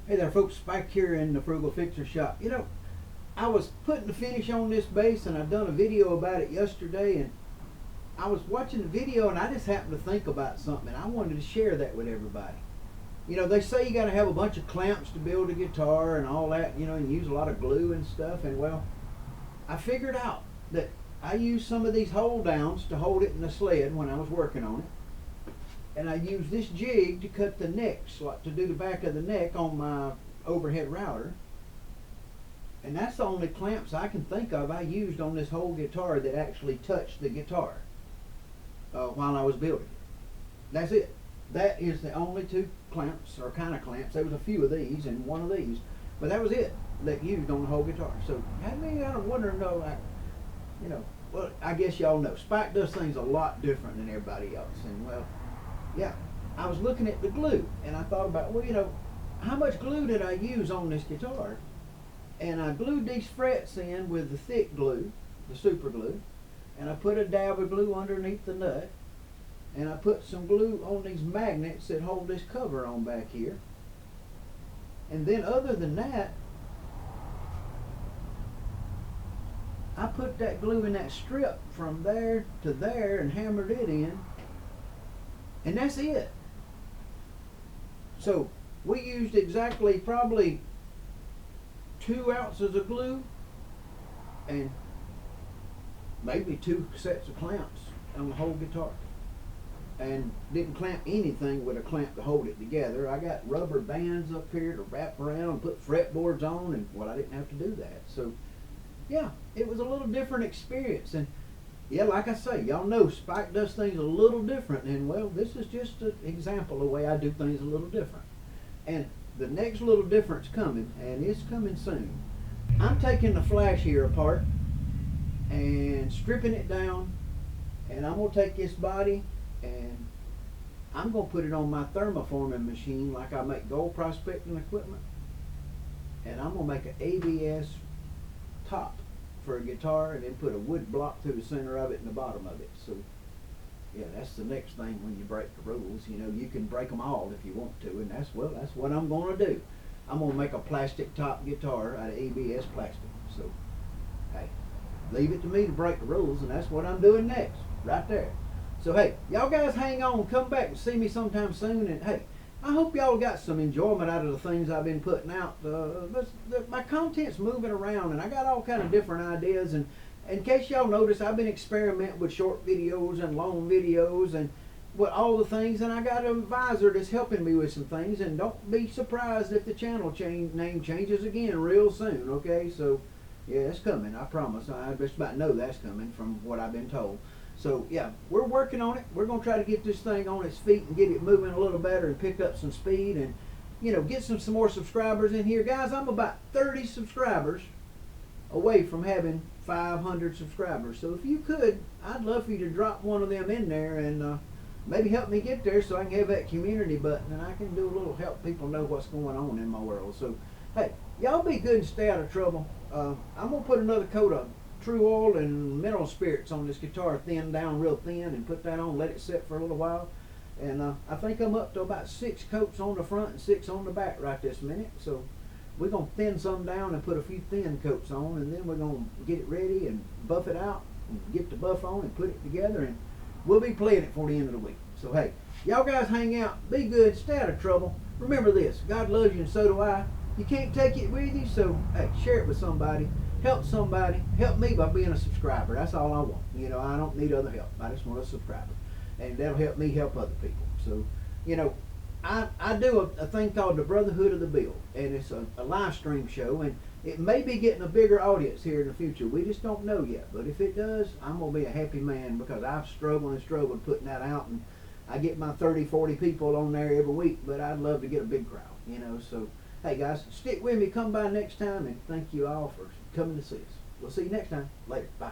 Hey there folks, back here in the Frugal Fixer shop. You know, I was putting the finish on this bass and I've done a video about it yesterday, and I was watching the video and I just happened to think about something and I wanted to share that with everybody. You know, they say you got to have a bunch of clamps to build a guitar and all that, you know, and use a lot of glue and stuff, and well, I figured out that I used some of these hold downs to hold it in the sled when I was working on it. And I used this jig to cut the neck slot, to do the back of the neck on my overhead router. And that's the only clamps I can think of I used on this whole guitar that actually touched the guitar while I was building it. That's it. That is the only two clamps, or kind of clamps. There was a few of these and one of these, but that was it that used on the whole guitar. So had me kind of wondering, though, like, you know, well, I guess y'all know Spike does things a lot different than everybody else, and well, yeah, I was looking at the glue and I thought about, well, you know, how much glue did I use on this guitar? And I glued these frets in with the thick glue, the super glue, and I put a dab of glue underneath the nut, and I put some glue on these magnets that hold this cover on back here. And then other than that, I put that glue in that strip from there to there and hammered it in. And that's it. So we used exactly probably 2 ounces of glue and maybe 2 sets of clamps on the whole guitar. And didn't clamp anything with a clamp to hold it together. I got rubber bands up here to wrap around and put fretboards on, and well, I didn't have to do that. So yeah, it was a little different experience. And yeah, like I say, y'all know Spike does things a little different, and well, this is just an example of the way I do things a little different. And the next little difference coming, and it's coming soon. I'm taking the flash here apart and stripping it down, and I'm going to take this body and I'm going to put it on my thermoforming machine like I make gold prospecting equipment, and I'm going to make an ABS top for a guitar, and then put a wood block through the center of it and the bottom of it. So yeah, that's the next thing when you break the rules. You know, you can break them all if you want to, and that's what I'm going to do. I'm going to make a plastic top guitar out of ABS plastic. So hey, leave it to me to break the rules, and that's what I'm doing next, right there. So hey, y'all guys hang on, come back and see me sometime soon, and hey, I hope y'all got some enjoyment out of the things I've been putting out. My content's moving around, and I got all kind of different ideas. And in case y'all notice, I've been experimenting with short videos and long videos and with all the things. And I got an advisor that's helping me with some things. And don't be surprised if the channel name changes again real soon. Okay, so yeah, it's coming. I promise. I just about know that's coming from what I've been told. So yeah, we're working on it. We're going to try to get this thing on its feet and get it moving a little better and pick up some speed, and you know, get some more subscribers in here. Guys, I'm about 30 subscribers away from having 500 subscribers. So if you could, I'd love for you to drop one of them in there and maybe help me get there so I can have that community button and I can do a little help people know what's going on in my world. So hey, y'all be good and stay out of trouble. I'm going to put another coat of True Oil and mineral spirits on this guitar, thin down real thin, and put that on, let it sit for a little while. And I think I'm up to about 6 coats on the front and 6 on the back right this minute. So we're going to thin some down and put a few thin coats on, and then we're going to get it ready and buff it out and get the buff on and put it together, and we'll be playing it for the end of the week. So hey, y'all guys hang out, be good, stay out of trouble. Remember this, God loves you and so do I. You can't take it with you, so hey, share it with somebody. Help somebody. Help me by being a subscriber. That's all I want. You know, I don't need other help. I just want a subscriber. And that'll help me help other people. So, you know, I do a thing called the Brotherhood of the Build. And it's a live stream show. And it may be getting a bigger audience here in the future. We just don't know yet. But if it does, I'm going to be a happy man, because I've struggled putting that out. And I get my 30, 40 people on there every week. But I'd love to get a big crowd, you know. So, hey guys, stick with me. Come by next time. And thank you all for coming to see us. We'll see you next time. Later. Bye.